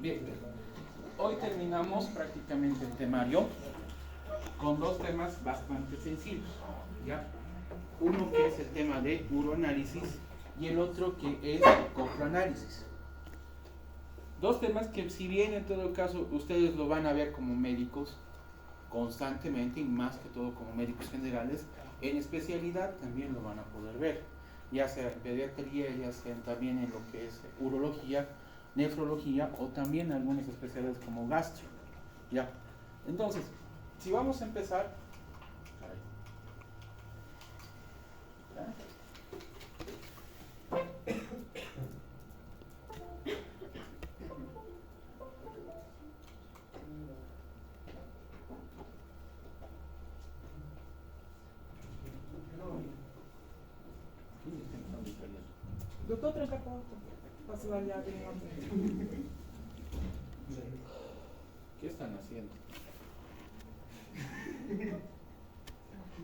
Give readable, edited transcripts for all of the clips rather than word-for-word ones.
Bien, hoy terminamos prácticamente el temario con dos temas bastante sencillos, ¿ya? Uno que es el tema de uroanálisis y el otro que es coproanálisis. Dos temas que, si bien en todo caso ustedes lo van a ver como médicos constantemente y más que todo como médicos generales, en especialidad también lo van a poder ver, ya sea en pediatría, ya sea también en lo que es urología, nefrología o también algunas especialidades como gastro, ¿ya? Entonces, si vamos a empezar, ¿ya? Doutor, tranca a porta. Posso olhar bem lá dentro. ¿Qué están haciendo?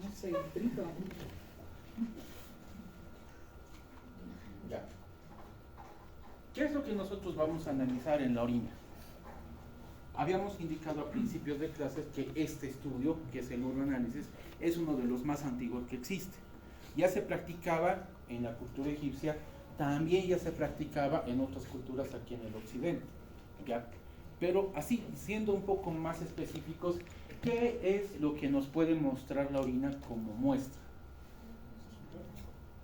Não sei, brincando. Ya. ¿Qué es lo que nosotros vamos a analizar en la orina? Habíamos indicado a principios de clases que este estudio, que es el uroanálisis, es uno de los más antiguos que existe. Ya se practicaba en la cultura egipcia, también ya se practicaba en otras culturas aquí en el occidente, ¿ya? Pero así, siendo un poco más específicos, ¿qué es lo que nos puede mostrar la orina como muestra?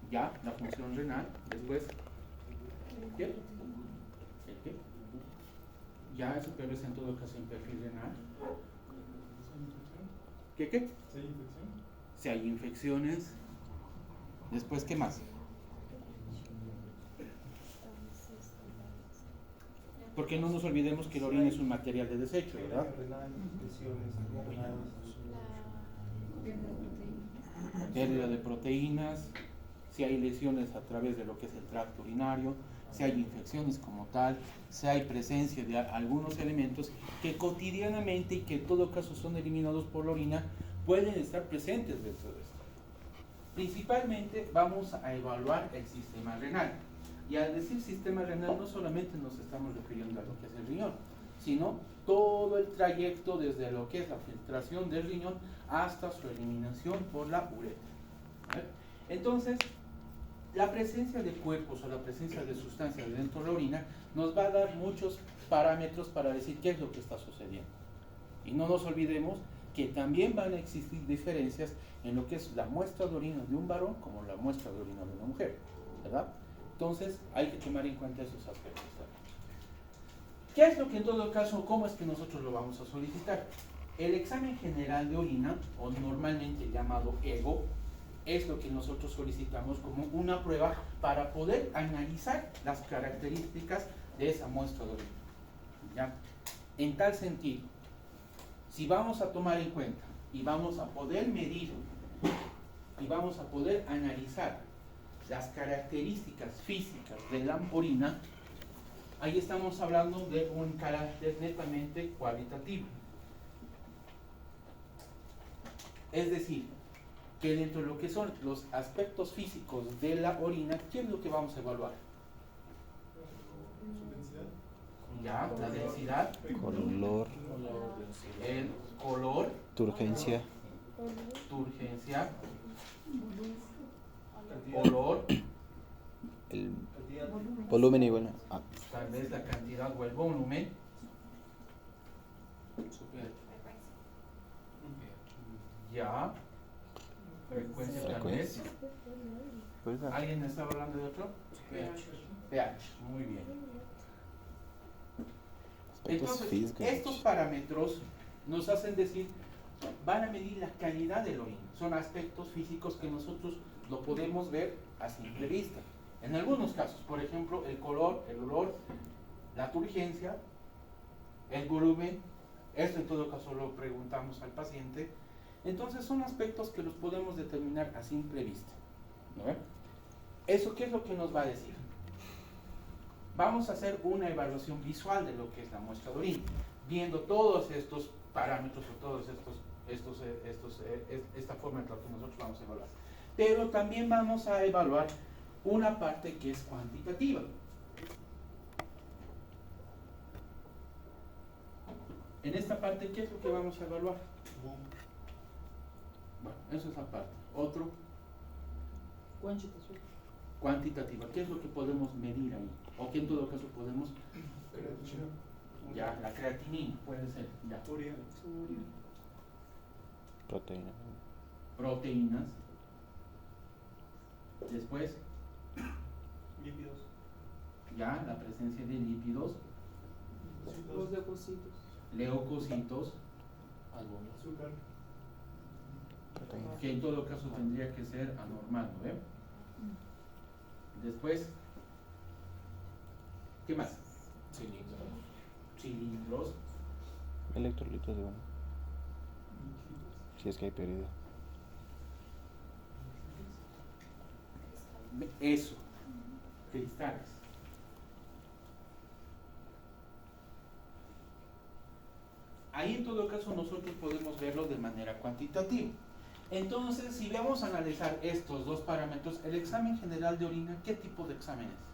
Ya, la función renal, después, ¿qué? ¿El qué? Ya, eso pero es en todo caso en perfil renal. ¿Qué? Si hay infecciones. Después, ¿qué más? Porque no nos olvidemos que la orina es un material de desecho, ¿verdad? Pérdida de proteínas, si hay lesiones a través de lo que es el tracto urinario, si hay infecciones como tal, si hay presencia de algunos elementos que cotidianamente y que en todo caso son eliminados por la orina, pueden estar presentes dentro de esto. Principalmente vamos a evaluar el sistema renal. Y al decir sistema renal no solamente nos estamos refiriendo a lo que es el riñón, sino todo el trayecto desde lo que es la filtración del riñón hasta su eliminación por la uretra. Entonces, la presencia de cuerpos o la presencia de sustancias dentro de la orina nos va a dar muchos parámetros para decir qué es lo que está sucediendo. Y no nos olvidemos que también van a existir diferencias en lo que es la muestra de orina de un varón como la muestra de orina de una mujer, ¿verdad? Entonces hay que tomar en cuenta esos aspectos también. ¿Qué es lo que en todo caso, cómo es que nosotros lo vamos a solicitar? El examen general de orina, o normalmente llamado EGO, es lo que nosotros solicitamos como una prueba para poder analizar las características de esa muestra de orina, ¿ya? En tal sentido, si vamos a tomar en cuenta y vamos a poder medir y vamos a poder analizar las características físicas de la orina, ahí estamos hablando de un carácter netamente cualitativo. Es decir, que dentro de lo que son los aspectos físicos de la orina, ¿qué es lo que vamos a evaluar? Ya, la densidad, color, el color, turgencia, olor, el volumen y bueno, tal vez la cantidad o el volumen, ya, frecuencia tal vez. ¿Alguien está hablando de otro? pH, muy bien. Entonces, estos parámetros nos hacen decir, van a medir la calidad del orina. Son aspectos físicos que nosotros lo podemos ver a simple vista. En algunos casos, por ejemplo, el color, el olor, la turgencia, el volumen, esto en todo caso lo preguntamos al paciente. Entonces son aspectos que los podemos determinar a simple vista, ¿no? ¿Eso qué es lo que nos va a decir? Vamos a hacer una evaluación visual de lo que es la muestra de orina, viendo todos estos parámetros o todos esta forma en la que nosotros vamos a evaluar. Pero también vamos a evaluar una parte que es cuantitativa. En esta parte, ¿qué es lo que vamos a evaluar? Bueno, eso es aparte. Otro, cuantitativa. ¿Qué es lo que podemos medir ahí? O que en todo caso podemos... Ya, la creatinina puede ser. Ya. Proteína. Proteínas. Después, Lípidos. ya, la presencia de lípidos, Los leucocitos. leucocitos, Azúcar. Proteína. que en todo caso tendría que ser anormal, ¿no ve? Después, ¿qué más? Cilindros, Electrolitos de uno. Si es que hay pérdida. eso, cristales. Ahí en todo caso nosotros podemos verlo de manera cuantitativa. Entonces, si vamos a analizar estos dos parámetros, el examen general de orina, ¿qué tipo de examen es?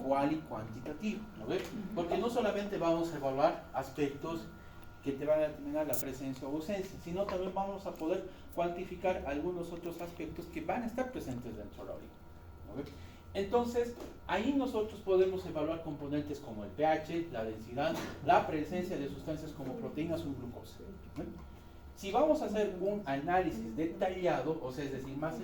Cual y cuantitativo, ¿no ves? Porque no solamente vamos a evaluar aspectos que te van a determinar la presencia o ausencia, sino también vamos a poder cuantificar algunos otros aspectos que van a estar presentes dentro de la orina, ¿no ves? Entonces, ahí nosotros podemos evaluar componentes como el pH, la densidad, la presencia de sustancias como proteínas o glucosa, ¿no? Si vamos a hacer un análisis detallado, o sea, es decir, más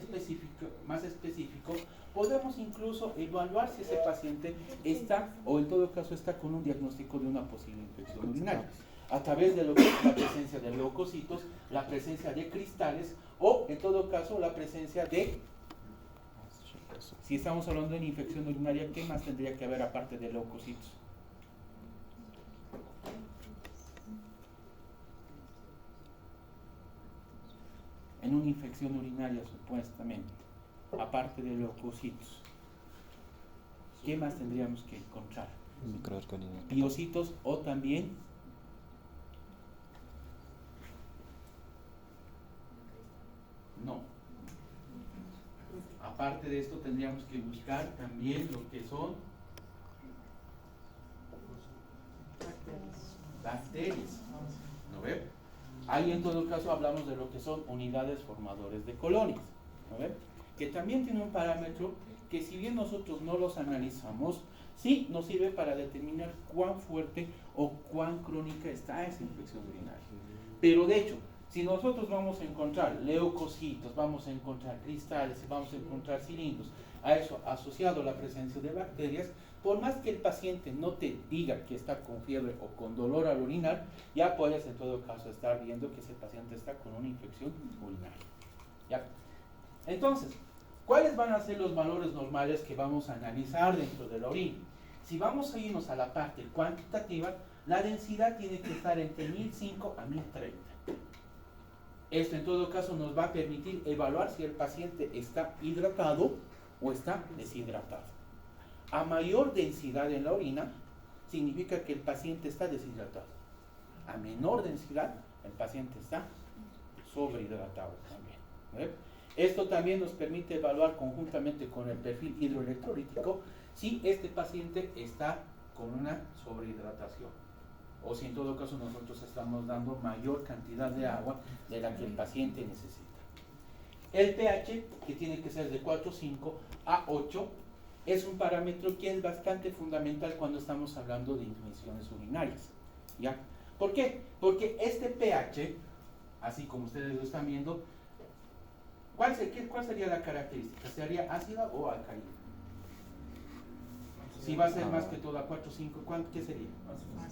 específico, podemos incluso evaluar si ese paciente está, o en todo caso está con un diagnóstico de una posible infección urinaria, a través de lo que es la presencia de leucocitos, la presencia de cristales, o en todo caso la presencia de, si estamos hablando de una infección urinaria, ¿qué más tendría que haber aparte de leucocitos? En una infección urinaria, supuestamente, aparte de leucocitos, ¿qué más tendríamos que encontrar? Microorganismos. Piocitos o también no. Aparte de esto tendríamos que buscar también lo que son bacterias, ¿no ve? Ahí en todo caso hablamos de lo que son unidades formadores de colonias, ¿no ve? Que también tiene un parámetro que si bien nosotros no los analizamos, sí nos sirve para determinar cuán fuerte o cuán crónica está esa infección urinaria. Pero de hecho, si nosotros vamos a encontrar leucocitos, vamos a encontrar cristales, vamos a encontrar cilindros, a eso asociado a la presencia de bacterias, por más que el paciente no te diga que está con fiebre o con dolor al orinar, ya puedes en todo caso estar viendo que ese paciente está con una infección urinaria. ¿Ya? Entonces, ¿cuáles van a ser los valores normales que vamos a analizar dentro de la orina? Si vamos a irnos a la parte cuantitativa, la densidad tiene que estar entre 1005 a 1030. Esto en todo caso nos va a permitir evaluar si el paciente está hidratado o está deshidratado. A mayor densidad en la orina, significa que el paciente está deshidratado. A menor densidad, el paciente está sobrehidratado también, ¿eh? Esto también nos permite evaluar conjuntamente con el perfil hidroelectrolítico si este paciente está con una sobrehidratación o si en todo caso nosotros estamos dando mayor cantidad de agua de la que el paciente necesita. El pH, que tiene que ser de 4,5 a 8, es un parámetro que es bastante fundamental cuando estamos hablando de infecciones urinarias, ¿ya? ¿Por qué? Porque este pH, así como ustedes lo están viendo, ¿cuál sería la característica? ¿Sería ácida o alcalina? Si va a ser más que todo a 4,5, ¿qué sería?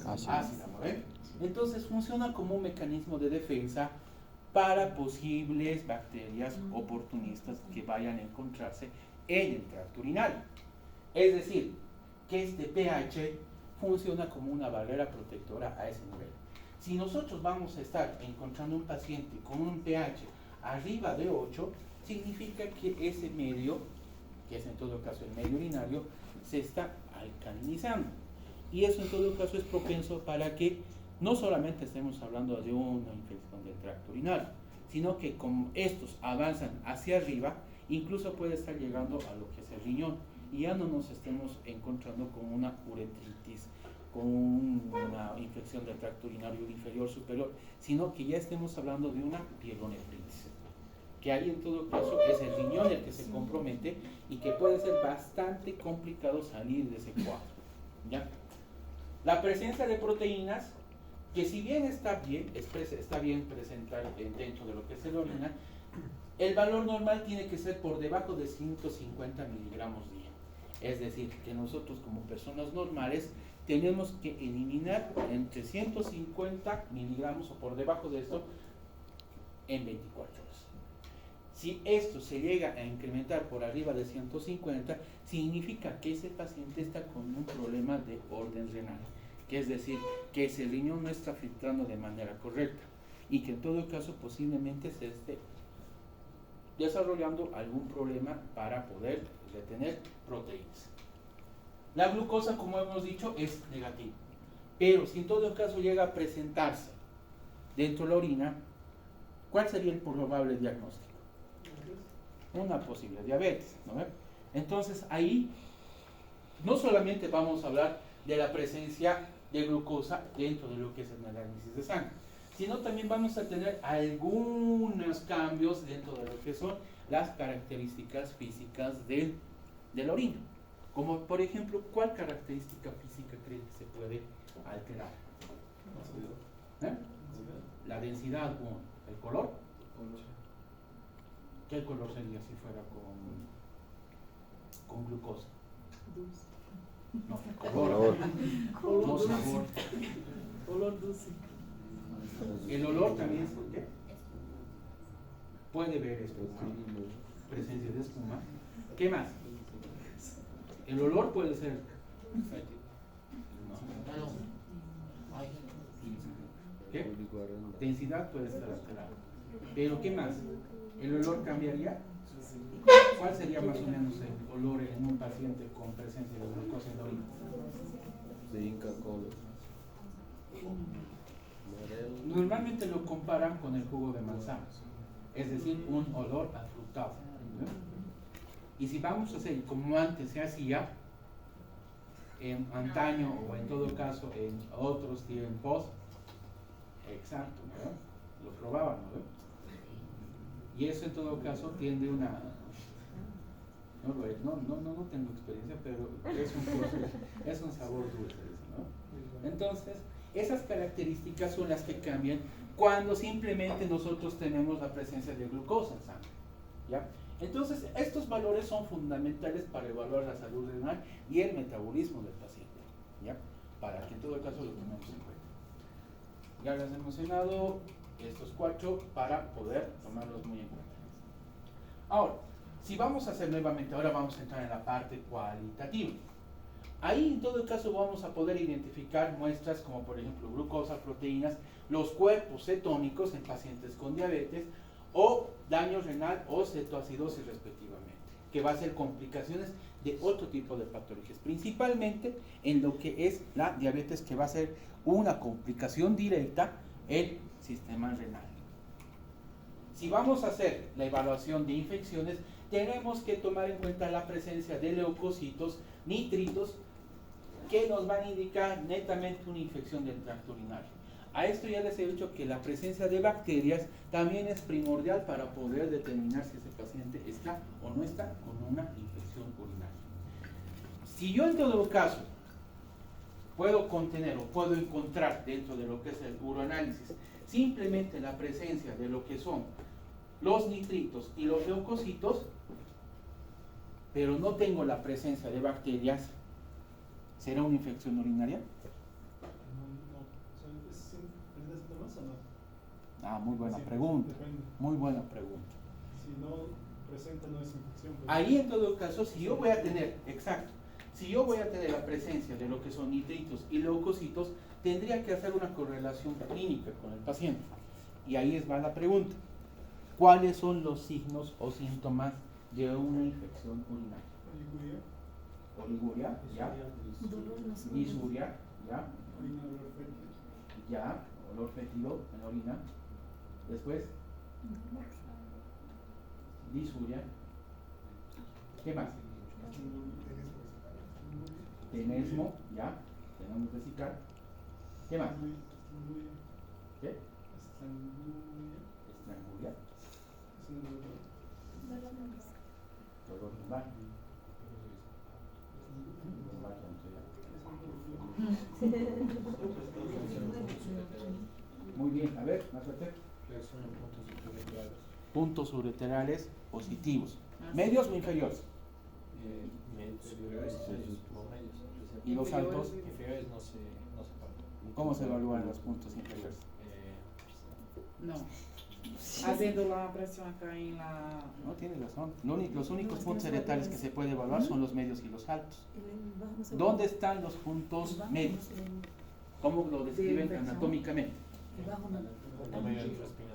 Ácida, ¿no ven? Entonces funciona como un mecanismo de defensa para posibles bacterias oportunistas que vayan a encontrarse en el tracto urinario. Es decir, que este pH funciona como una barrera protectora a ese nivel. Si nosotros vamos a estar encontrando un paciente con un pH arriba de 8, significa que ese medio, que es en todo caso el medio urinario, se está alcalinizando. Y eso en todo caso es propenso para que no solamente estemos hablando de una infección del tracto urinario, sino que como estos avanzan hacia arriba, incluso puede estar llegando a lo que es el riñón y ya no nos estemos encontrando con una uretritis con una infección del tracto urinario inferior superior, sino que ya estemos hablando de una pielonefritis, que ahí en todo caso es el riñón el que se compromete y que puede ser bastante complicado salir de ese cuadro, ¿ya? La presencia de proteínas, que si bien está bien presentar dentro de lo que es la orina, el valor normal tiene que ser por debajo de 150 miligramos día. Es decir, que nosotros como personas normales tenemos que eliminar entre 150 miligramos o por debajo de esto en 24 horas. Si esto se llega a incrementar por arriba de 150, significa que ese paciente está con un problema de orden renal, que es decir, que ese riñón no está filtrando de manera correcta y que en todo caso posiblemente se esté desarrollando algún problema para poder retener proteínas. La glucosa, como hemos dicho, es negativa, pero si en todo caso llega a presentarse dentro de la orina, ¿cuál sería el probable diagnóstico? Una posible diabetes, ¿no? Entonces ahí no solamente vamos a hablar de la presencia de glucosa dentro de lo que es el análisis de sangre, sino también vamos a tener algunos cambios dentro de lo que son las características físicas de la orina. Como por ejemplo, ¿cuál característica física creen que se puede alterar? La densidad, el color. ¿Qué color sería si fuera con glucosa? Dulce. No, color. No Olor sabor. dulce. Olor dulce. El olor también es ¿qué? Puede ver espuma, presencia de espuma. ¿Qué más? El olor puede ser. ¿Qué? Densidad puede estar alterada. Pero ¿qué más? ¿El olor cambiaría? ¿Cuál sería más o menos el olor en un paciente con presencia de glucosa en la orina? De Inca Cola. Normalmente lo comparan con el jugo de manzana, es decir, un olor afrutado, ¿no? Y si vamos a hacer como antes se hacía, en antaño o en todo caso en otros tiempos, exacto, ¿no? Lo probaban, ¿no? Y eso en todo caso tiende una... No tengo experiencia, pero es un sabor dulce, ¿no? Entonces, esas características son las que cambian cuando simplemente nosotros tenemos la presencia de glucosa en sangre, ¿ya? Entonces, estos valores son fundamentales para evaluar la salud renal y el metabolismo del paciente, ¿ya? Para que en todo caso lo tengamos en cuenta. Ya les he mencionado estos 4 para poder tomarlos muy en cuenta. Ahora, si vamos a hacer nuevamente, ahora vamos a entrar en la parte cualitativa. Ahí en todo caso vamos a poder identificar muestras como por ejemplo glucosa, proteínas, los cuerpos cetónicos en pacientes con diabetes o daño renal o cetoacidosis respectivamente, que va a ser complicaciones de otro tipo de patologías, principalmente en lo que es la diabetes, que va a ser una complicación directa el sistema renal. Si vamos a hacer la evaluación de infecciones, tenemos que tomar en cuenta la presencia de leucocitos, nitritos, que nos van a indicar netamente una infección del tracto urinario. A esto ya les he dicho que la presencia de bacterias también es primordial para poder determinar si ese paciente está o no está con una infección urinaria. Si yo en todo caso puedo contener o puedo encontrar dentro de lo que es el uroanálisis simplemente la presencia de lo que son los nitritos y los leucocitos, pero no tengo la presencia de bacterias, ¿será una infección urinaria? Ah, muy buena pregunta. Muy buena pregunta. Si no presenta, no es infección. Ahí en todo caso, si yo voy a tener, exacto, si yo voy a tener la presencia de lo que son nitritos y leucocitos, tendría que hacer una correlación clínica con el paciente. Y ahí va la pregunta. ¿Cuáles son los signos o síntomas de una infección urinaria? Oliguria, ya. Disuria, ya. Ya, olor fétido en la orina. Después, disuria. ¿Qué más? Tenesmo, ya. tenemos vesical. ¿Qué más? ¿Qué? Estrangulia. Dolor lumbar. Muy bien, a ver, más fuerte. Puntos ureterales positivos. ¿Medios o inferiores? ¿Y los altos? Inferiores no se evalúan. ¿Cómo se evalúan los puntos inferiores? No. Haciendo la presión acá en la... No, tiene razón. Los únicos puntos ureterales que se puede evaluar son los medios y los altos. ¿Dónde están los puntos medios? ¿Cómo lo describen anatómicamente?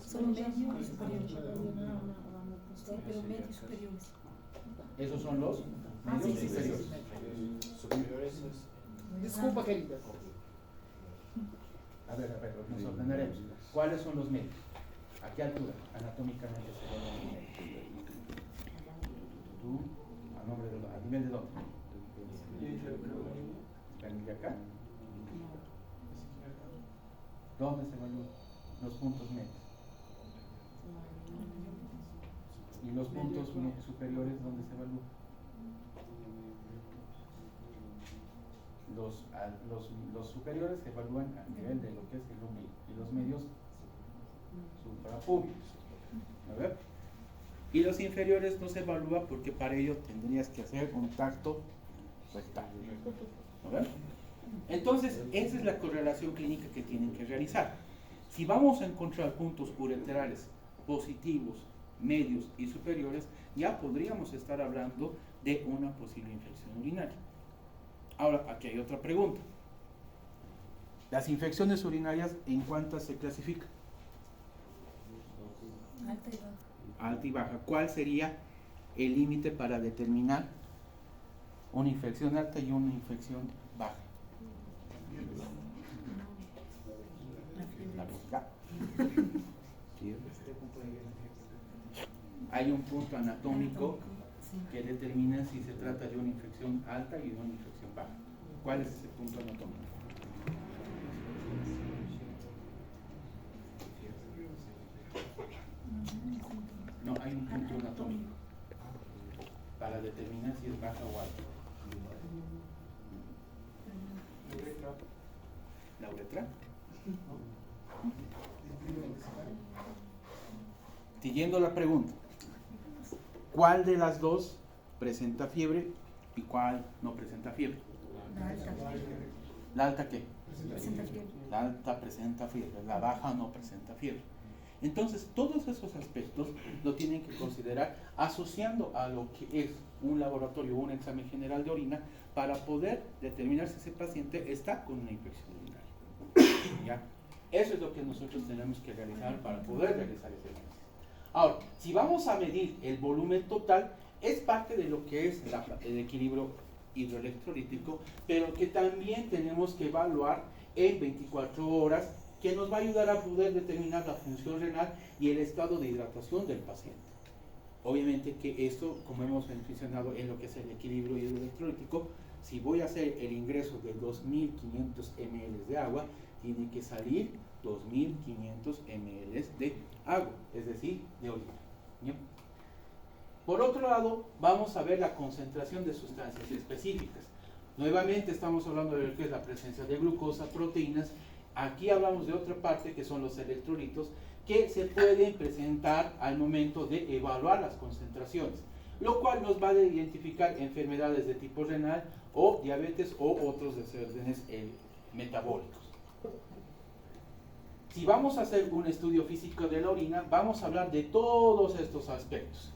Solo medios y superiores. Pero medios y superiores. Esos son los medios y superiores. Superiores es... Disculpa, querida. A ver, nos ordenaremos. ¿Cuáles son los medios? ¿A qué altura anatómicamente se evalúan los medios? ¿Tú? ¿A nivel de dónde? ¿De acá? ¿Dónde se evalúan los puntos medios? ¿Y los puntos superiores dónde se evalúan? Los superiores se evalúan a nivel de lo que es el ombligo y los medios suprapúbicos. A ver. Y los inferiores no se evalúa porque para ello tendrías que hacer un tacto rectal. ¿A ver? Entonces, esa es la correlación clínica que tienen que realizar. Si vamos a encontrar puntos ureterales positivos, medios y superiores, ya podríamos estar hablando de una posible infección urinaria. Ahora, aquí hay otra pregunta. Las infecciones urinarias, ¿en cuántas se clasifican? Alta y baja. Alta y baja. ¿Cuál sería el límite para determinar una infección alta y una infección baja? La boca. Hay un punto anatómico que determina si se trata de una infección alta y de una infección baja. ¿Cuál es ese punto anatómico? No, hay un punto anatómico para determinar si es baja o alta. ¿La uretra? Siguiendo la pregunta, ¿cuál de las dos presenta fiebre y cuál no presenta fiebre? La alta. ¿La alta qué? Presenta fiebre. La alta presenta fiebre, la baja no presenta fiebre. Entonces, todos esos aspectos lo tienen que considerar asociando a lo que es un laboratorio o un examen general de orina para poder determinar si ese paciente está con una infección urinaria. ¿Ya? Eso es lo que nosotros tenemos que realizar para poder realizar ese análisis. Ahora, si vamos a medir el volumen total, es parte de lo que es el equilibrio hidroelectrolítico, pero que también tenemos que evaluar en 24 horas, que nos va a ayudar a poder determinar la función renal y el estado de hidratación del paciente. Obviamente que esto, como hemos mencionado en lo que es el equilibrio hidroelectrolítico, si voy a hacer el ingreso de 2.500 ml de agua, tiene que salir 2.500 ml de agua, es decir, de orina. ¿Bien? Por otro lado, vamos a ver la concentración de sustancias específicas. Nuevamente estamos hablando de lo que es la presencia de glucosa, proteínas. Aquí hablamos de otra parte que son los electrolitos que se pueden presentar al momento de evaluar las concentraciones, lo cual nos va a identificar enfermedades de tipo renal o diabetes o otros desórdenes metabólicos. Si vamos a hacer un estudio físico de la orina, vamos a hablar de todos estos aspectos.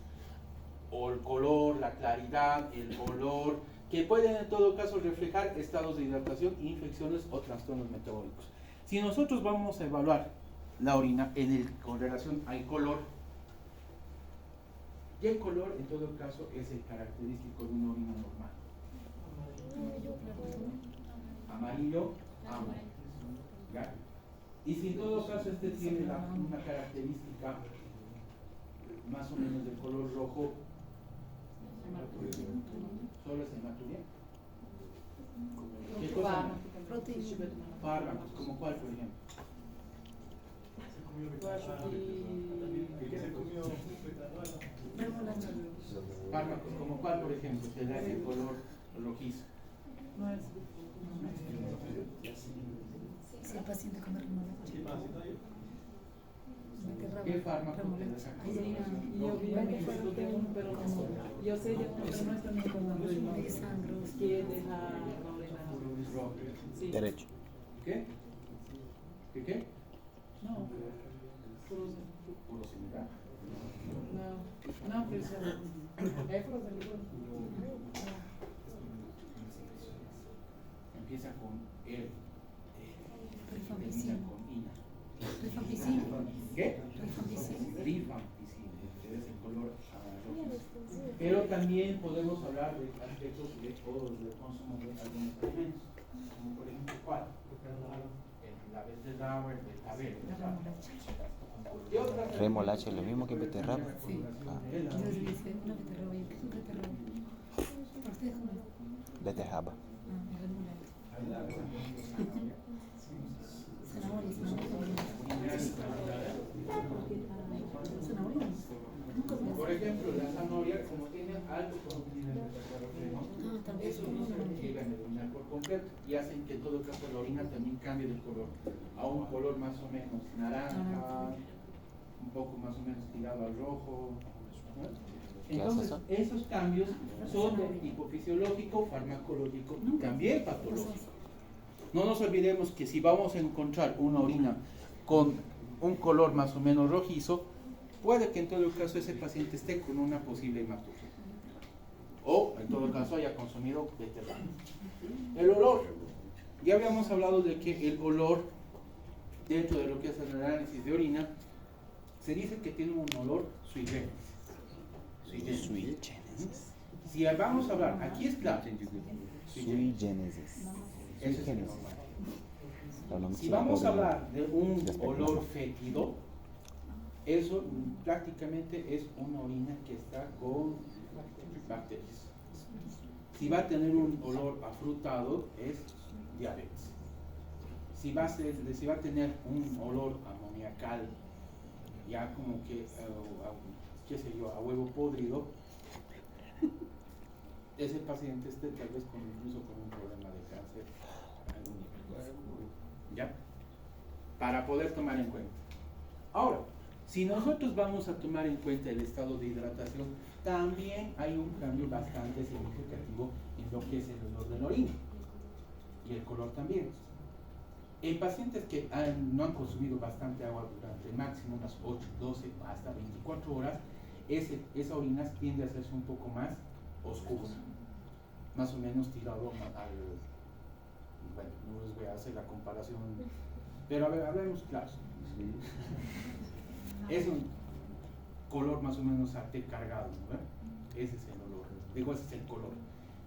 O el color, la claridad, el olor, que pueden en todo caso reflejar estados de hidratación, infecciones o trastornos metabólicos. Si nosotros vamos a evaluar la orina con relación al color, y el color en todo caso es el característico de una orina normal. Amarillo, amar. ¿Ya? Y si en todo caso este tiene una característica más o menos de color rojo, ¿solo es hematuria? ¿Qué cosa? Proteína. Fármacos, ¿como cuál, por ejemplo? ¿Qué se comió? Remolacha. Fármacos, ¿como cuál, por ejemplo? Te da el color rojizo. No es. Si el paciente come remolacha. ¿Qué fármaco te da Remolacha. esa Ahí sería. Yo vi que fueron de uno, pero no. Yo sé, pero no estoy muy acordando del nombre. De sangre. Que deja Lorena. rojo? Sí. Derecho. ¿Qué? ¿Qué? No. Puro Urosimedad. No, pero es puro de libro. Empieza con R. Termina Rifampicina. con INA. Rifampicina. ¿Qué? Rifampicina. Rifampicina, que es el color rojizo. Pero también podemos hablar de aspectos de consumo de algunos alimentos, como por ejemplo, ¿cuál? La beterraba, el betabel. La remolacha. ¿Qué otras? Remolacha es lo mismo que beterraba. Sí. Vela. Yo le dice una beterraba. ¿Qué es un beterraba? ¿Usted cómo? Beterraba. Remolacha. Zanahoria, zanahoria. Nunca me Por ejemplo, la zanahoria, como tiene alto contenido de beta-caroteno, tal vez eso como no se llega a eliminar por completo y hacen que en todo caso la orina también cambie de color a un color más o menos naranja, un poco más o menos tirado al rojo, ¿no? ¿Qué Entonces, hace eso? esos cambios son de tipo fisiológico, farmacológico y también patológico. No nos olvidemos que si vamos a encontrar una orina con un color más o menos rojizo, puede que en todo caso ese paciente esté con una posible hematuria. O en todo caso haya consumido beterraba. El olor. Ya habíamos hablado de que el olor, dentro de lo que es el análisis de orina, se dice que tiene un olor sui generis. Sui generis. Si vamos a hablar, aquí es claro. Sui generis. Eso es Sui normal. generis. Si vamos a hablar de un olor fétido, eso prácticamente es una orina que está con bacterias. Si va a tener un olor afrutado, es diabetes. Si va a tener un olor amoniacal, ya como que, qué sé yo, a huevo podrido, ese paciente esté tal vez incluso con un problema de cáncer a algún nivel. ¿Ya? Para poder tomar en cuenta. Ahora, si nosotros vamos a tomar en cuenta el estado de hidratación, también hay un cambio bastante significativo en lo que es el olor de la orina y el color también. En pacientes que no han consumido bastante agua durante máximo unas 8, 12, hasta 24 horas, esa orina tiende a hacerse un poco más oscura, más o menos tirado al... Bueno, no les voy a hacer la comparación, pero a ver, hablemos claro. Es un color más o menos a té cargado, ¿no? Ese es el olor, digo, ese es el color.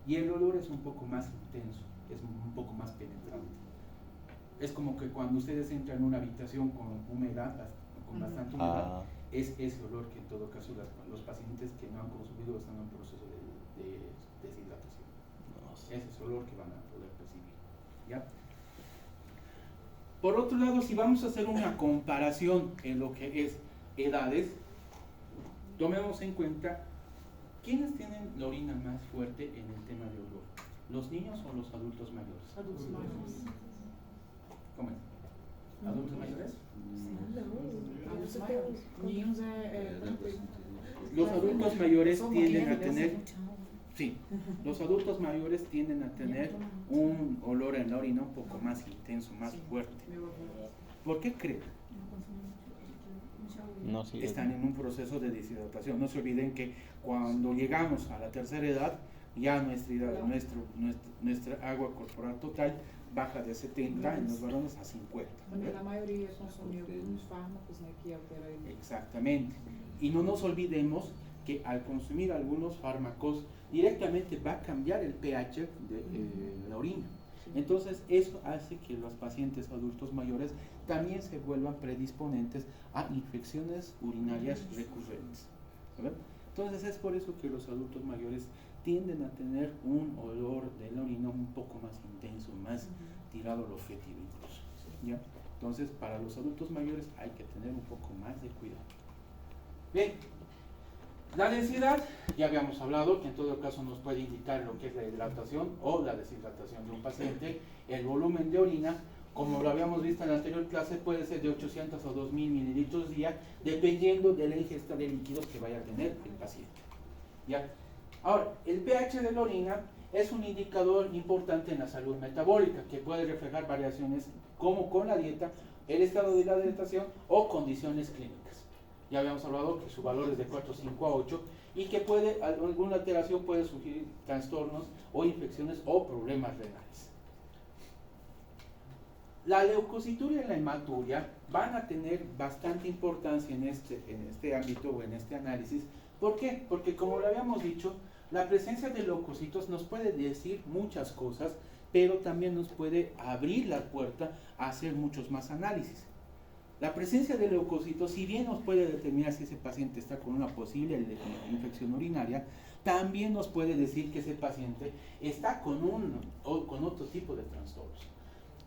Y el olor es un poco más intenso, es un poco más penetrante. Es como que cuando ustedes entran en una habitación con humedad, con bastante humedad, es ese olor que en todo caso los pacientes que no han consumido están en un proceso de deshidratación. Ese es el olor que van a poder percibir. ¿Ya? Por otro lado, si vamos a hacer una comparación en lo que es edades, tomemos en cuenta quiénes tienen la orina más fuerte en el tema de olor, los niños o los adultos mayores. Adultos mayores. ¿Cómo es? ¿Adultos mayores? Adultos mayores. Niños Los adultos mayores Son tienden a mayores, tener, mucha agua. sí, los adultos mayores tienden a tener un olor en la orina un poco más intenso, más fuerte. ¿Por qué creen? No, sí. Están en un proceso de deshidratación. No se olviden que cuando llegamos a la tercera edad, ya nuestra agua corporal total baja de 70 en los varones a 50. Porque la mayoría consumió algunos fármacos que alteran el... Exactamente. Y no nos olvidemos que al consumir algunos fármacos directamente va a cambiar el pH de la orina. Entonces eso hace que los pacientes adultos mayores también se vuelvan predisponentes a infecciones urinarias recurrentes. ¿Verdad? Entonces es por eso que los adultos mayores tienden a tener un olor de la orina un poco más intenso, más tirado a lo fétido incluso, ¿ya? Entonces para los adultos mayores hay que tener un poco más de cuidado. Bien, la densidad, ya habíamos hablado, que en todo caso nos puede indicar lo que es la hidratación o la deshidratación de un paciente. El volumen de orina, como lo habíamos visto en la anterior clase, puede ser de 800 o 2000 mililitros día, dependiendo de la ingesta de líquidos que vaya a tener el paciente, ¿ya? Ahora, el pH de la orina es un indicador importante en la salud metabólica, que puede reflejar variaciones como con la dieta, el estado de la hidratación o condiciones clínicas. Ya habíamos hablado que su valor es de 4,5 a 8 y que alguna alteración puede sugerir trastornos o infecciones o problemas renales. La leucocituria y la hematuria van a tener bastante importancia en este ámbito o en este análisis. ¿Por qué? Porque como lo habíamos dicho, la presencia de leucocitos nos puede decir muchas cosas, pero también nos puede abrir la puerta a hacer muchos más análisis. La presencia de leucocitos, si bien nos puede determinar si ese paciente está con una posible infección urinaria, también nos puede decir que ese paciente está con otro tipo de trastornos.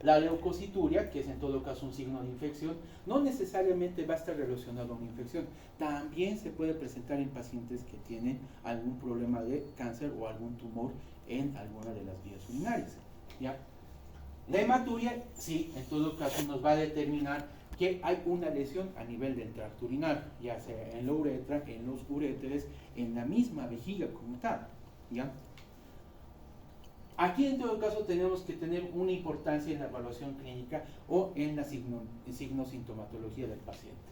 La leucocituria, que es en todo caso un signo de infección, no necesariamente va a estar relacionado a una infección. También se puede presentar en pacientes que tienen algún problema de cáncer o algún tumor en alguna de las vías urinarias, ¿ya? La hematuria, sí, en todo caso nos va a determinar que hay una lesión a nivel del tracto urinario, ya sea en la uretra, en los uréteres, en la misma vejiga como tal, ¿ya? Aquí en todo caso tenemos que tener una importancia en la evaluación clínica o en la signosintomatología del paciente.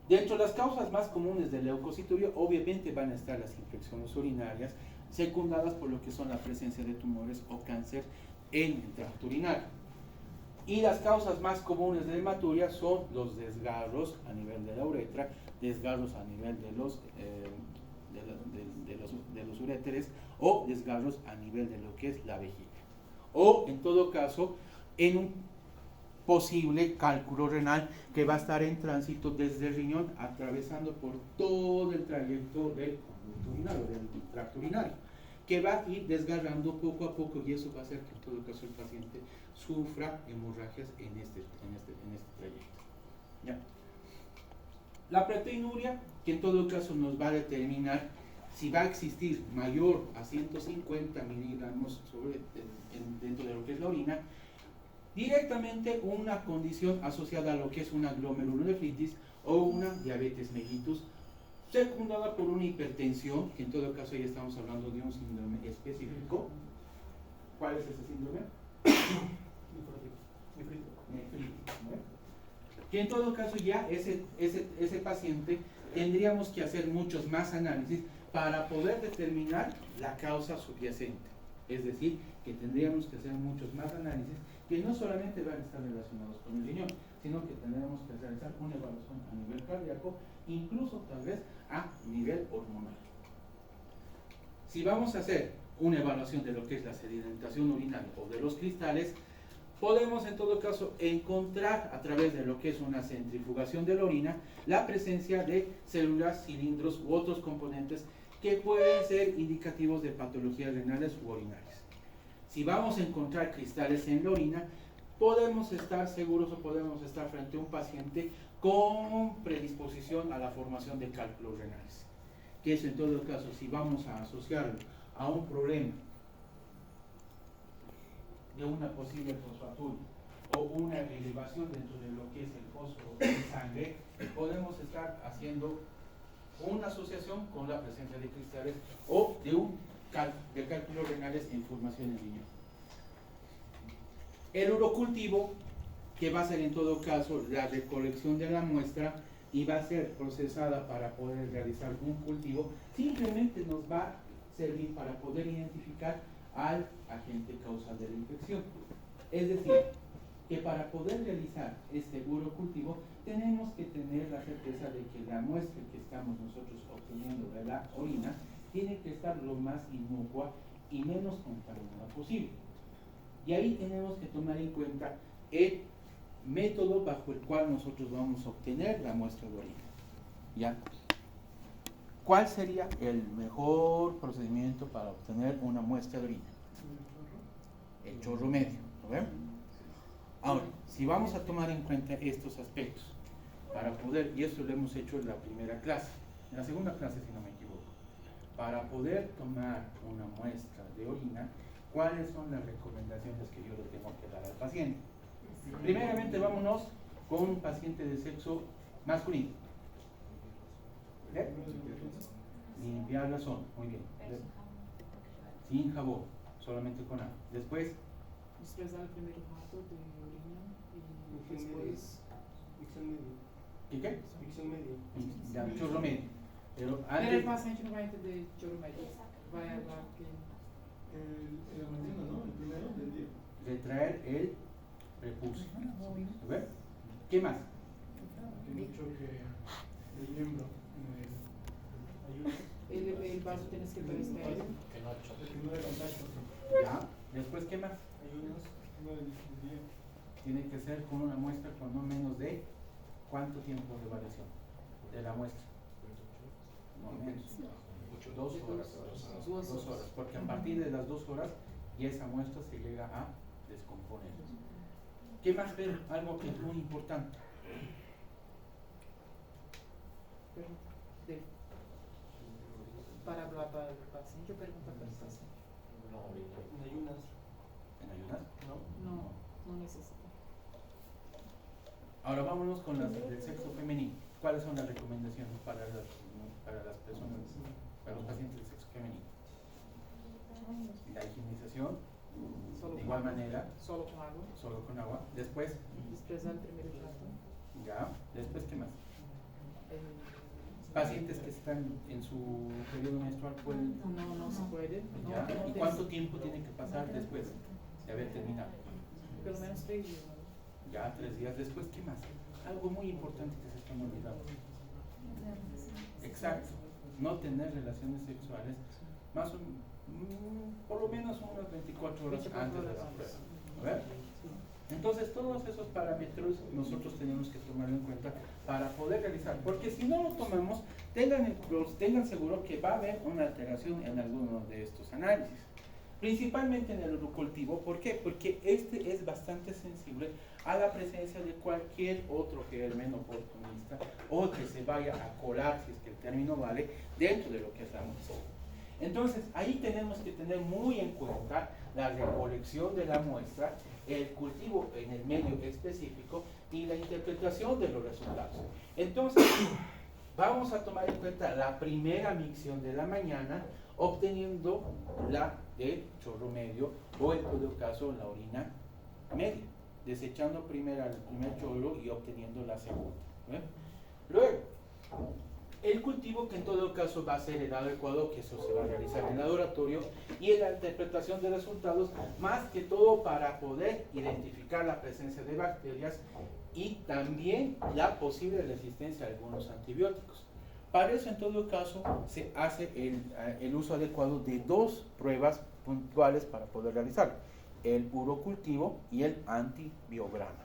De hecho, las causas más comunes de leucocituria obviamente van a estar las infecciones urinarias, secundadas por lo que son la presencia de tumores o cáncer en el tracto urinario. Y las causas más comunes de hematuria son los desgarros a nivel de la uretra, desgarros a nivel de los uréteres o desgarros a nivel de lo que es la vejiga. O en todo caso, en un posible cálculo renal que va a estar en tránsito desde el riñón, atravesando por todo el trayecto del conducto urinario, del tracto urinario, que va a ir desgarrando poco a poco, y eso va a hacer que en todo caso el paciente sufra hemorragias en este trayecto, ¿ya? La proteinuria, que en todo caso nos va a determinar si va a existir mayor a 150 miligramos dentro de lo que es la orina, directamente una condición asociada a lo que es una glomerulonefritis o una diabetes mellitus, secundada por una hipertensión, que en todo caso ya estamos hablando de un síndrome específico. ¿Cuál es ese síndrome? Nefrítico, ¿no? Que en todo caso ya ese paciente tendríamos que hacer muchos más análisis para poder determinar la causa subyacente. Es decir, que tendríamos que hacer muchos más análisis que no solamente van a estar relacionados con el riñón, sino que tendríamos que realizar una evaluación a nivel cardíaco, incluso tal vez a nivel hormonal. Si vamos a hacer una evaluación de lo que es la sedimentación urinaria o de los cristales, podemos en todo caso encontrar a través de lo que es una centrifugación de la orina la presencia de células, cilindros u otros componentes que pueden ser indicativos de patologías renales u urinarias. Si vamos a encontrar cristales en la orina, podemos estar seguros o podemos estar frente a un paciente con predisposición a la formación de cálculos renales. Que eso en todo caso, si vamos a asociarlo a un problema de una posible fosfaturia o una elevación dentro de lo que es el fósforo en sangre, podemos estar haciendo una asociación con la presencia de cristales o de cálculos renales en formación en riñón. El urocultivo, que va a ser en todo caso la recolección de la muestra y va a ser procesada para poder realizar un cultivo, simplemente nos va a servir para poder identificar al agente causal de la infección. Es decir, que para poder realizar este urocultivo tenemos que tener la certeza de que la muestra que estamos nosotros obteniendo de la orina tiene que estar lo más inocua y menos contaminada posible. Y ahí tenemos que tomar en cuenta el método bajo el cual nosotros vamos a obtener la muestra de orina, ¿ya? ¿cuál sería el mejor procedimiento para obtener una muestra de orina? El chorro medio, ¿lo ven? Ahora, si vamos a tomar en cuenta estos aspectos, para poder, y esto lo hemos hecho en la primera clase, en la segunda clase si no me equivoco, para poder tomar una muestra de orina, ¿cuáles son las recomendaciones que yo le tengo que dar al paciente? Primeramente vámonos con un paciente de sexo masculino. ¿Eh? Limpiar la zona, muy bien. Sin jabón, solamente con agua. Después, Expresar el primer rato de orina y después ¿qué qué? Ficción media. Ya, chorro medio. Pero Pero el antes, paciente no va a entender chorro medio. Va a hablar que En la mañana, ¿no? El primero del día. retraer el prepucio. ¿Lo ven? ¿Qué más? Que no choque el miembro en el ayuno. el vaso tienes que estar estéril. Que no choque. Que no haya contacto. Ya. Después, ¿qué más? Ayunos, 9 del día. Tiene que ser con una muestra con no menos de ¿cuánto tiempo de variación de la muestra? No menos. 2 horas. 2 horas. Porque a partir de las 2 horas ya esa muestra se llega a descomponer. ¿Qué más, Pedro? Algo que es muy importante. De, para hablar para el paciente o preguntar para el paciente. No, ahorita. En ayunas. ¿En ayunas? No necesita. Ahora vámonos con las del sexo femenino. ¿Cuáles son las recomendaciones para las personas, para los pacientes del sexo femenino? La higienización, Solo de con igual agua. manera, Solo con agua. solo con agua. Después, Expresar el primer rato. ya. Después, ¿qué más? Eh, Pacientes que están en su periodo menstrual pueden... no se puede. ¿Ya? No, ¿Y cuánto tiempo tiene que pasar después de haber terminado? Pelo menos 3 días. Ya, 3 días después, ¿qué más? Algo muy importante que se están olvidando. Exacto. No tener relaciones sexuales más por lo menos unas 24 horas 24 antes de horas la antes. prueba. ¿Ver? Entonces todos esos parámetros nosotros tenemos que tomarlo en cuenta para poder realizar, porque si no lo tomamos, tengan seguro que va a haber una alteración en alguno de estos análisis, principalmente en el urocultivo. ¿Por qué? Porque este es bastante sensible a la presencia de cualquier otro germen oportunista o que se vaya a colar, si es que el término vale, dentro de lo que es la muestra. Entonces, ahí tenemos que tener muy en cuenta la recolección de la muestra, el cultivo en el medio específico y la interpretación de los resultados. Entonces, vamos a tomar en cuenta la primera micción de la mañana, obteniendo la de chorro medio o en todo caso la orina media, desechando el primer chorro y obteniendo la segunda. ¿Ven? Luego, el cultivo, que en todo caso va a ser el adecuado, que eso se va a realizar en el laboratorio, y en la interpretación de resultados, más que todo para poder identificar la presencia de bacterias y también la posible resistencia a algunos antibióticos. Para eso, en todo caso, se hace el uso adecuado de 2 pruebas puntuales para poder realizar: el urocultivo y el antibiograma.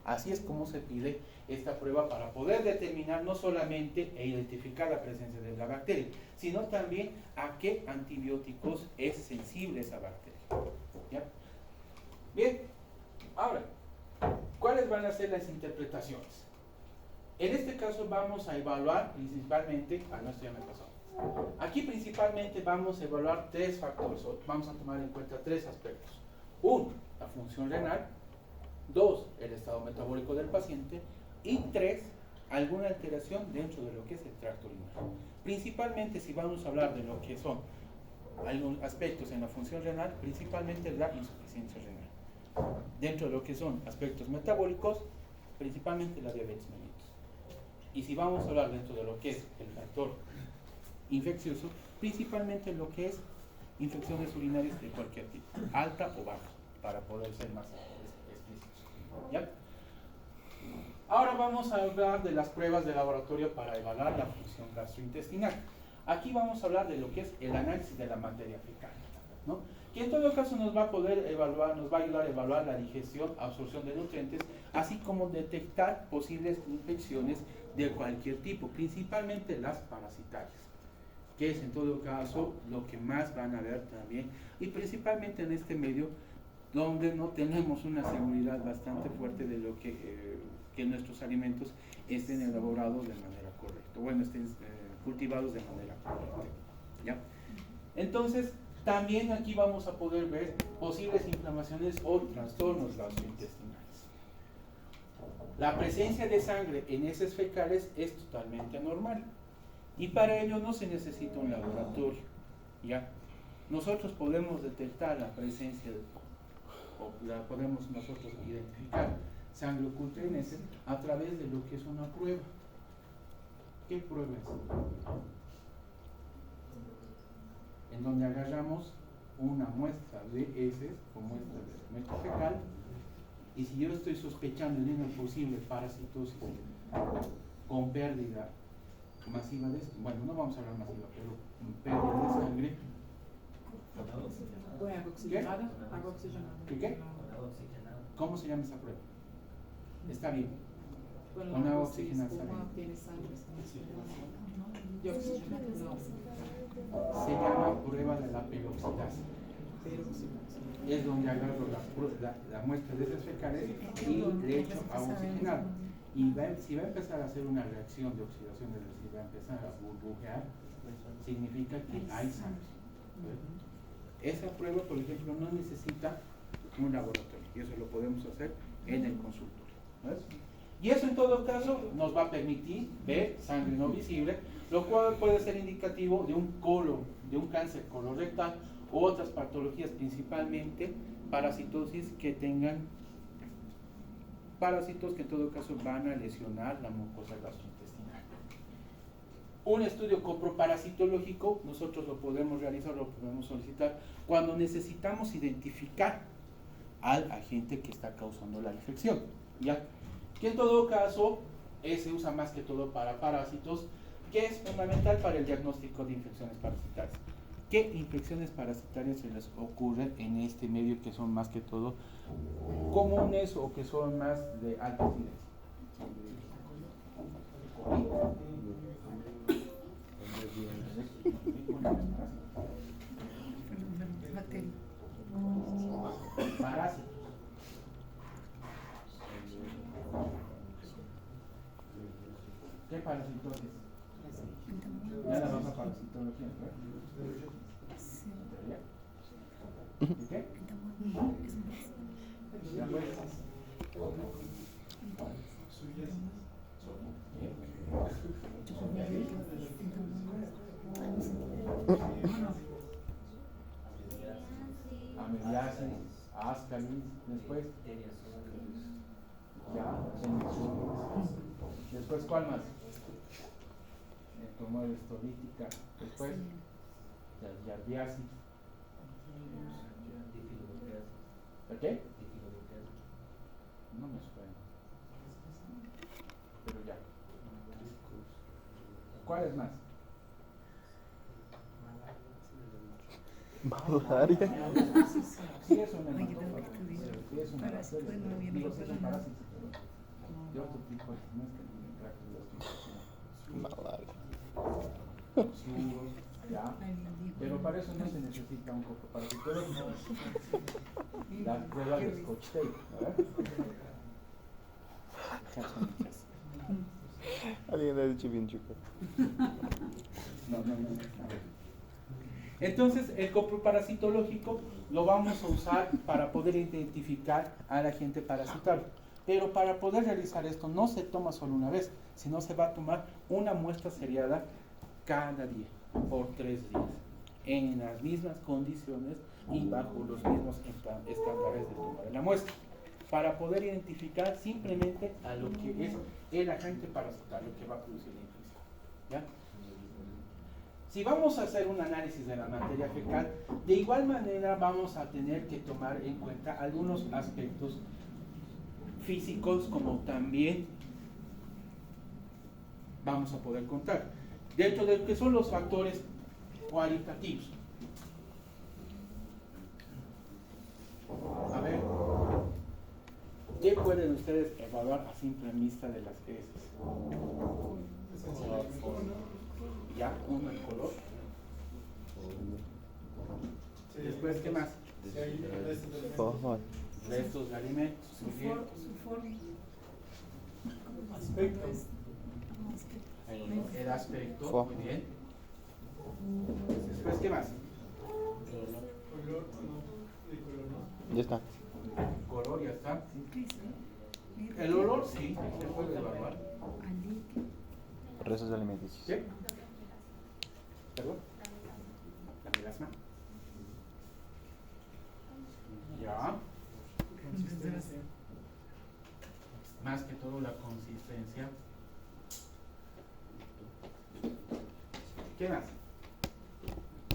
Así es como se pide esta prueba para poder determinar no solamente e identificar la presencia de la bacteria, sino también a qué antibióticos es sensible esa bacteria. ¿Ya? Bien, ahora, ¿cuáles van a ser las interpretaciones? En este caso vamos a evaluar principalmente, esto ya me pasó. Aquí principalmente vamos a evaluar 3 factores, o vamos a tomar en cuenta 3 aspectos. 1, la función renal. 2, el estado metabólico del paciente. Y 3, alguna alteración dentro de lo que es el tracto urinario. Principalmente, si vamos a hablar de lo que son algunos aspectos en la función renal, principalmente la insuficiencia renal. Dentro de lo que son aspectos metabólicos, principalmente la diabetes mellitus. Y si vamos a hablar dentro de lo que es el factor infeccioso, principalmente lo que es infecciones urinarias de cualquier tipo, alta o baja, para poder ser más explícitos. ¿Ya? Ahora vamos a hablar de las pruebas de laboratorio para evaluar la función gastrointestinal. Aquí vamos a hablar de lo que es el análisis de la materia fecal, ¿no? Que en todo caso nos va a poder evaluar, nos va a ayudar a evaluar la digestión, absorción de nutrientes, así como detectar posibles infecciones de cualquier tipo, principalmente las parasitarias. que es en todo caso lo que más van a ver también, y principalmente en este medio donde no tenemos una seguridad bastante fuerte de lo que nuestros alimentos estén elaborados de manera correcta, bueno, estén cultivados de manera correcta, ¿ya? Entonces, también aquí vamos a poder ver posibles inflamaciones o trastornos gastrointestinales. La presencia de sangre en heces fecales es totalmente normal y para ello no se necesita un laboratorio, ¿ya? Nosotros podemos detectar la presencia o la podemos nosotros identificar sangre oculta en heces a través de lo que es una prueba. ¿Qué prueba es? En donde agarramos una muestra de heces o muestra de excremento fecal, y si yo estoy sospechando en una posible parasitosis con pérdida masiva de, bueno, no vamos a hablar masiva, pero pérdida de sangre. ¿Con agua oxigenada? Agua oxigenada. ¿Qué? ¿Cómo se llama esa prueba? Está bien. Bueno, Con agua se oxigenada está espuma, bien. tiene sangre, y oxigenada, no. Se llama prueba de la peroxidasa. Pero Es donde agarro la muestra de heces fecales y le echo agua oxigenada. Y si va a empezar a hacer una reacción de oxidación, es decir, va a empezar a burbujear, significa que hay sangre. Esa prueba, por ejemplo, no necesita un laboratorio, y eso lo podemos hacer en el consultorio. ¿Ves? Y eso en todo caso nos va a permitir ver sangre no visible, lo cual puede ser indicativo de un cáncer colorectal u otras patologías, principalmente parasitosis que tengan parásitos que en todo caso van a lesionar la mucosa gastrointestinal. Un estudio coproparasitológico nosotros lo podemos realizar, lo podemos solicitar cuando necesitamos identificar al agente que está causando la infección, ¿ya? Que en todo caso se usa más que todo para parásitos, que es fundamental para el diagnóstico de infecciones parasitarias. ¿Qué infecciones parasitarias se les ocurren en este medio que son más que todo comunes o que son más de alta incidencia? Parásitos. ¿Qué parasitosis? Ya la vas a parasitología, ¿no? ¿Y qué? Ya ves. Ameliasis, ascaris, después. Ya, después, ¿cuál más? Tumor estolítica, después, yardiasis. ¿El qué? No me suena. Pero ya. ¿Cuál es más? Malaria. Sí es un hematófago. Sí es un parásito. Digo, sí es un parásito, pero de otro tipo, no es que en el tracto Malaria. gastrointestinal. Ya. Pero para eso no se necesita un coproparasitológico. La prueba de Scotch tape, ¿verdad? Alguien ha dicho bien chico. No. Entonces, el coproparasitológico lo vamos a usar para poder identificar al agente parasitario. Pero para poder realizar esto no se toma solo una vez, sino se va a tomar una muestra seriada cada día, por 3 días, en las mismas condiciones y bajo los mismos estándares de toma de la muestra, para poder identificar simplemente a lo que es el agente parasitario que va a producir la infección, ¿ya? Si vamos a hacer un análisis de la materia fecal, de igual manera vamos a tener que tomar en cuenta algunos aspectos físicos, como también vamos a poder contar dentro de lo que son los factores cualitativos. A ver, ¿qué pueden ustedes evaluar a simple vista de las heces? Ya, uno, el color. Después, ¿qué más? Si hay restos de alimentos. Forma. Restos de alimentos. Su Muy bien. forma. Aspecto. El aspecto. Forma. Muy bien. Después, ¿qué más? Color, no, de color, ¿no? Ya está. Color, ya está. ¿Qué dice? El olor, sí, se puede evaluar. Alite. Restos alimenticios. ¿Qué? ¿Perdón? La milasma. Ya. Consistencia. Más que todo la consistencia. ¿Qué más?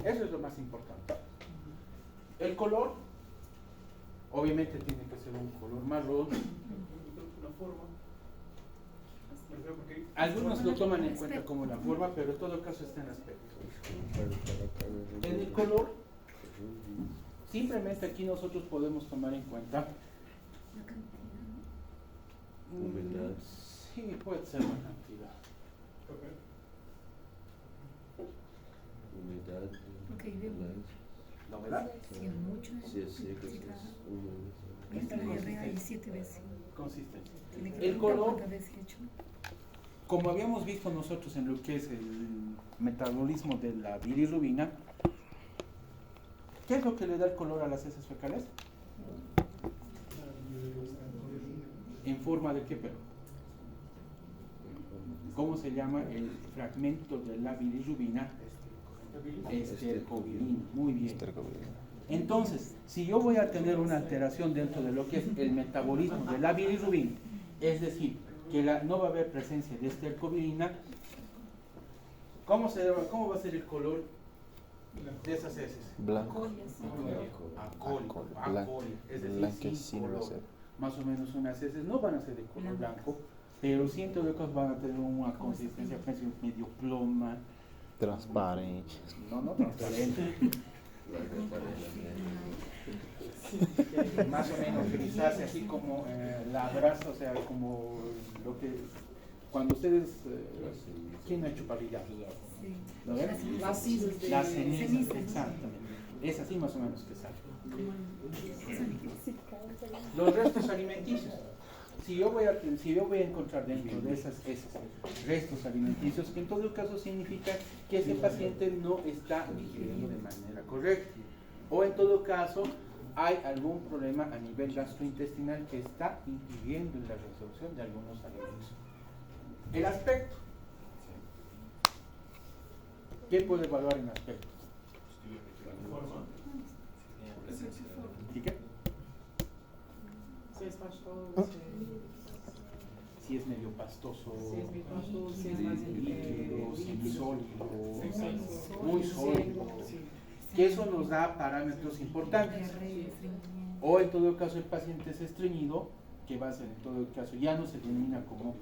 Eso es lo más importante. El color, obviamente tiene que ser un color marrón. La forma. Me refiero porque Algunos lo toman en cuenta como la forma, pero en todo caso está en aspecto. En el color, simplemente aquí nosotros podemos tomar en cuenta. La cantidad, ¿no? Humedad. Sí, puede ser la cantidad. café. Humedad. Ok, veo. ¿La humedad? Si es mucho, Si es seco, si es húmedo. esta diarrea hay 7 veces. Consistencia. Tiene que El preguntar color, cuántas veces he hecho. como habíamos visto nosotros en lo que es el metabolismo de la bilirrubina, ¿qué es lo que le da el color a las heces fecales? ¿En forma de qué, pero? ¿Cómo se llama el fragmento de la bilirrubina? Estercobilina. Muy bien. Estercobilina. Entonces, si yo voy a tener una alteración dentro de lo que es el metabolismo de la bilirrubina, es decir, que no va a haber presencia de estercobilina, ¿cómo va a ser el color de esas heces? Blanco. Acólico, Blanco. es decir, sin Blanquecino va a color. ser. Más o menos unas heces no van a ser de color blanco, pero sí en todo caso van a tener una consistencia medio ploma, Transparente. no transparente, más o menos grisácea, así como la brasa, o sea, como lo que cuando ustedes ¿quién ha hecho parrilla? Sí. ¿Lo ven? Las cenizas de... Las cenizas, Cenizas. exactamente. Es así más o menos que sale. Como el- Los restos alimenticios. Si yo voy a encontrar dentro de esos restos alimenticios, que en todo caso significa que ese paciente no está digiriendo de manera correcta. O en todo caso, hay algún problema a nivel gastrointestinal que está impidiendo la resolución de algunos alimentos. El aspecto. ¿Qué puede evaluar en aspecto? ¿Y qué? Si es pastoso, Si es medio pastoso, si es muy pastoso, si es más líquido, semisólido, sólido, muy sólido. sí. Que eso nos da parámetros importantes. diarrea, estreñimiento. O en todo caso el paciente es estreñido, que va a ser en todo caso, ya no se denomina como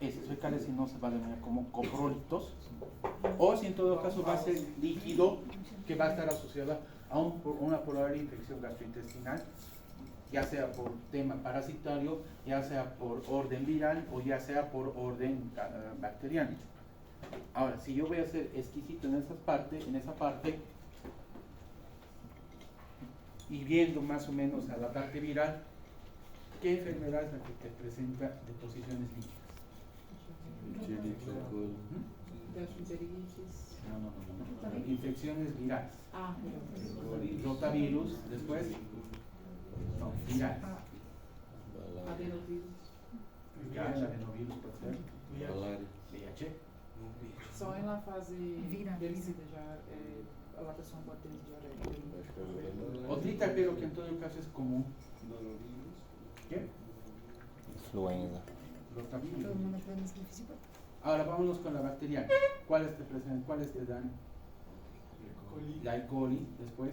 heces fecales, sino se va a denominar como coprolitos. O si en todo caso va a ser líquido, que va a estar asociada a una probable infección gastrointestinal, ya sea por tema parasitario, ya sea por orden viral o ya sea por orden bacteriano. Ahora, si yo voy a ser exquisito en esa parte, y viendo más o menos a la parte viral, ¿qué enfermedad es la que te presenta deposiciones líquidas? Gastroenteritis. No. Infecciones virales. Ah, Rotavirus, después, no, virales. adenovirus. Ya, el adenovirus puede ser. Malaria. VIH. Só em la fase Viral. vencida já a pessoa pode ter diarreia. Otrita, pero que en todo caso es común. ¿Qué? Influenza. Rotavirus. Todo el mundo puede ser físico. Ahora vámonos con la bacteriana. ¿Cuáles te presentan? ¿Cuáles te dan? La E. coli, después,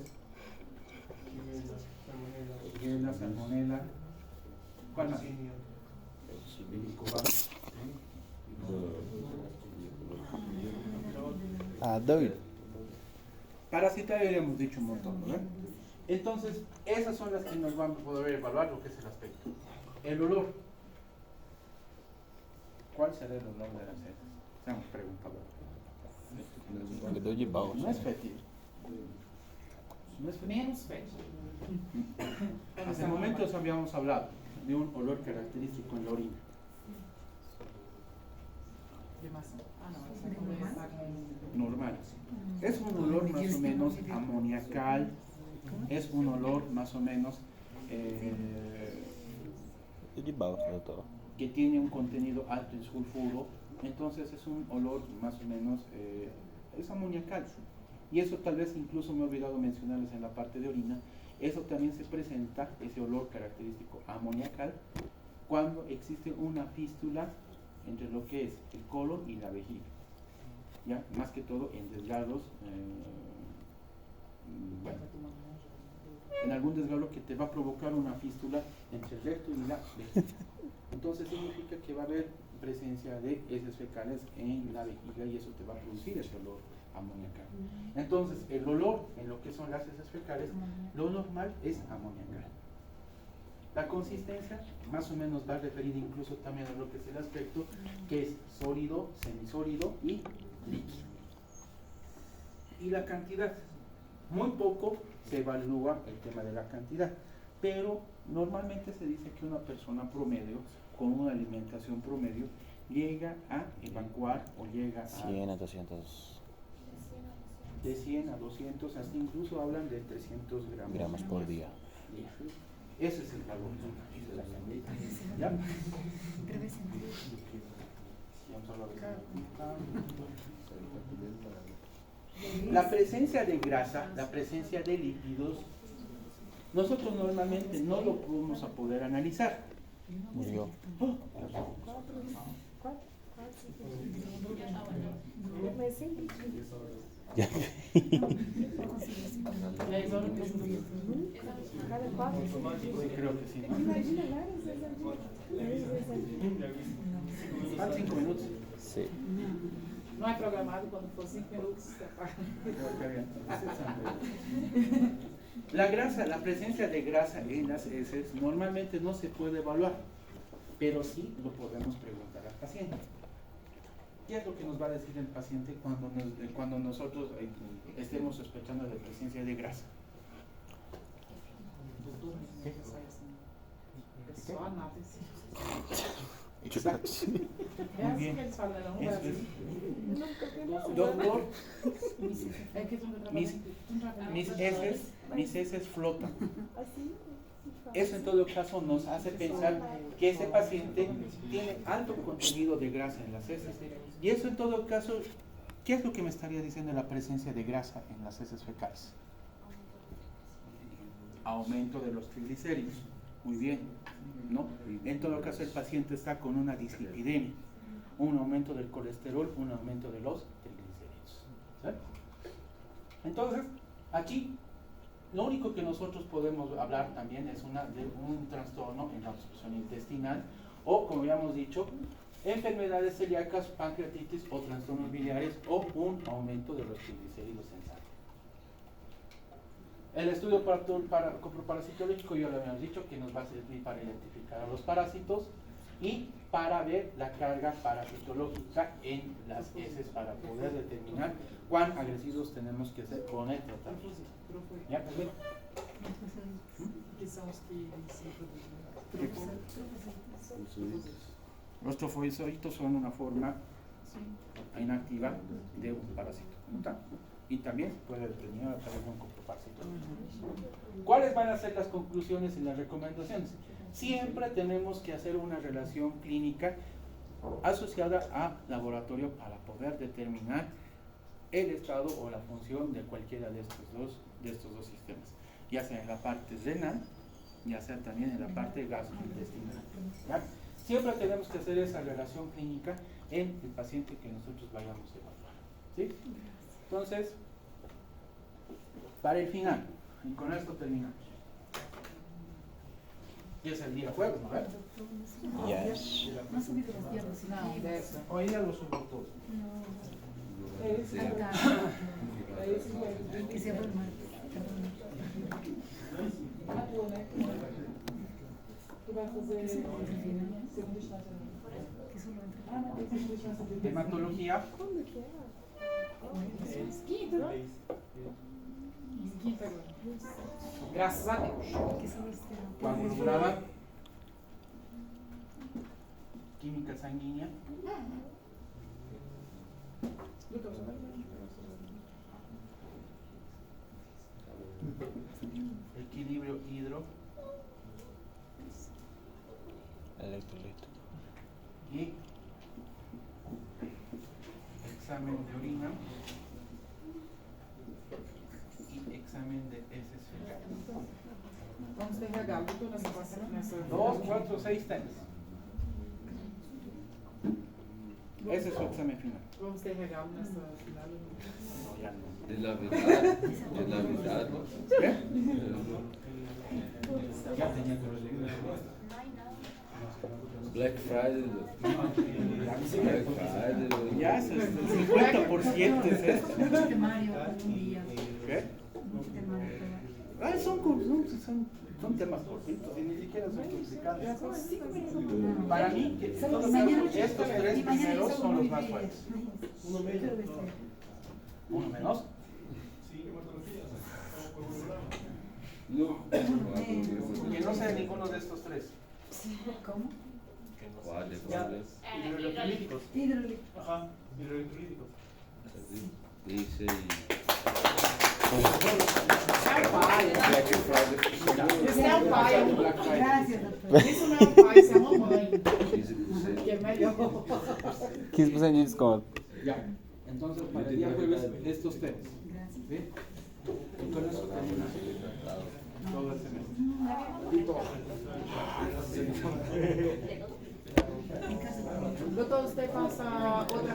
Shigella, Salmonella. ¿Cuál más? Helicobacter. Ah, David. Parasitario ya hemos dicho un montón, ¿no? Entonces, esas son las que nos van a poder evaluar lo que es el aspecto. El olor. ¿Cuál será el olor de las heces? Se han preguntado. Le doy de No es fétido. No es fétido. Menos fétido. Hace momentos habíamos hablado de un olor característico en la orina. De maçã. Ah, não. Essa é conversar com... Normal. Es un olor más o menos amoniacal, es un olor más o menos E de balsa, doutor? que tiene un contenido alto en sulfuro, entonces es un olor más o menos, es amoniacal. Y eso tal vez incluso me he olvidado mencionarles en la parte de orina, eso también se presenta, ese olor característico amoniacal, cuando existe una fístula entre lo que es el colon y la vejiga. ¿Ya? Más que todo en desgarros, bueno, en algún desgarro que te va a provocar una fístula entre el recto y la vejiga. Entonces significa que va a haber presencia de heces fecales en la vejiga y eso te va a producir ese olor amoniacal. Entonces el olor en lo que son las heces fecales, lo normal es amoniacal. La consistencia más o menos va a referir incluso también a lo que es el aspecto, que es sólido, semisólido y líquido. Y la cantidad, muy poco se evalúa el tema de la cantidad, pero normalmente se dice que una persona promedio, con una alimentación promedio, llega a evacuar o llega a 100 a 200 de 100 a 200, hasta incluso hablan de 300 gramos por día. Ese es el valor de la cantidad. ¿Ya? La presencia de grasa, la presencia de lípidos, nosotros normalmente no lo vamos a poder analizar. Murió. E aí, olha o que Sí, creo que sí. Ah, 5 minutos. Sí. Não é programado, quando for 5 minutos, você para. La grasa, la presencia de grasa en las heces normalmente no se puede evaluar, pero sí lo podemos preguntar al paciente. ¿Qué es lo que nos va a decir el paciente cuando nosotros estemos sospechando de presencia de grasa? É só análise. Exacto. É Muy assim bien. que eles falam, não no Eso Brasil. es. Doctor, É que tu não mis heces flotan. Eso en todo caso nos hace pensar que ese paciente tiene alto contenido de grasa en las heces. Y eso en todo caso, ¿qué es lo que me estaría diciendo la presencia de grasa en las heces fecales? Aumento de los triglicéridos. Muy bien, ¿no? En todo caso el paciente está con una dislipidemia, un aumento del colesterol, un aumento de los triglicéridos. ¿Sí? Entonces, aquí lo único que nosotros podemos hablar también es de un trastorno en la obstrucción intestinal o, como habíamos dicho, enfermedades celíacas, pancreatitis o trastornos biliares o un aumento de los triglicéridos en sangre. El estudio coproparasitológico, ya lo habíamos dicho, que nos va a servir para identificar a los parásitos y para ver la carga parasitológica en las heces para poder determinar cuán agresivos tenemos que ser con el tratamiento. ¿Ya? Que são os que se produzem. Los trofozoitos son una forma inactiva de un parásito como tal. Y también se puede determinar a través de un coproparásito. ¿Cuáles van a ser las conclusiones y las recomendaciones? Siempre tenemos que hacer una relación clínica asociada a laboratorio para poder determinar el estado o la función de cualquiera de estos dos sistemas, ya sea en la parte renal, ya sea también en la parte gastrointestinal. ¿Ya? Siempre tenemos que hacer esa relación clínica en el paciente que nosotros vayamos a evaluar. ¿Sí? Entonces, para el final, y con esto terminamos. Y es el día jueves, ¿no? Yes. No ha subido los diapositivas. Não, dessa. Hoy ya lo subo todo. É esse. Ah, tá. É esse que Que se abre mal. Perdón. na tua, né? Tu vai fazer segundo estágio. Que solo entra. Ah, não, esse segundo estágio de Hematología, Quinta, não? Quinta agora. Graças a Deus. Vamos a grabar química sanguínea, equilibrio hidro Electrolito. y examen de orina y examen de heces fecales. Vamos ter regalo, doutor, nessa 2, 4, 6 temas. Ese es su examen final. Vamos ter regalo nessa final. No, ya no. De Navidad. De Navidad. ¿Qué? Ya tenía que recibir. Black Friday. Black Friday. Ya es el 50% es esto. Un temario un día. ¿Qué? Un temario. Ay, son temas cortitos y ni siquiera son complicados. Para mí, que todos estos tres primeros son los más fuertes. Uno menos. Uno menos. Sí, hematología. No. Que no sea ninguno de estos tres. ¿Cómo? ¿Cuál de Ya. cuáles? Hidroelectrolíticos. Hidrolito. Ajá, hidroelectrolíticos. Dice y. É o pai. Black Friday. Esse é o pai. Black Friday. Gracias, doctor. Isso não é o pai, isso é a mamãe. 15%. Que é melhor. 15% de desconto. Ya. Entonces, para el día jueves, estos temas. Gracias. ¿Sí? Y con eso termina todo el semestre. Y todo. En casa. Doutor, você passa outra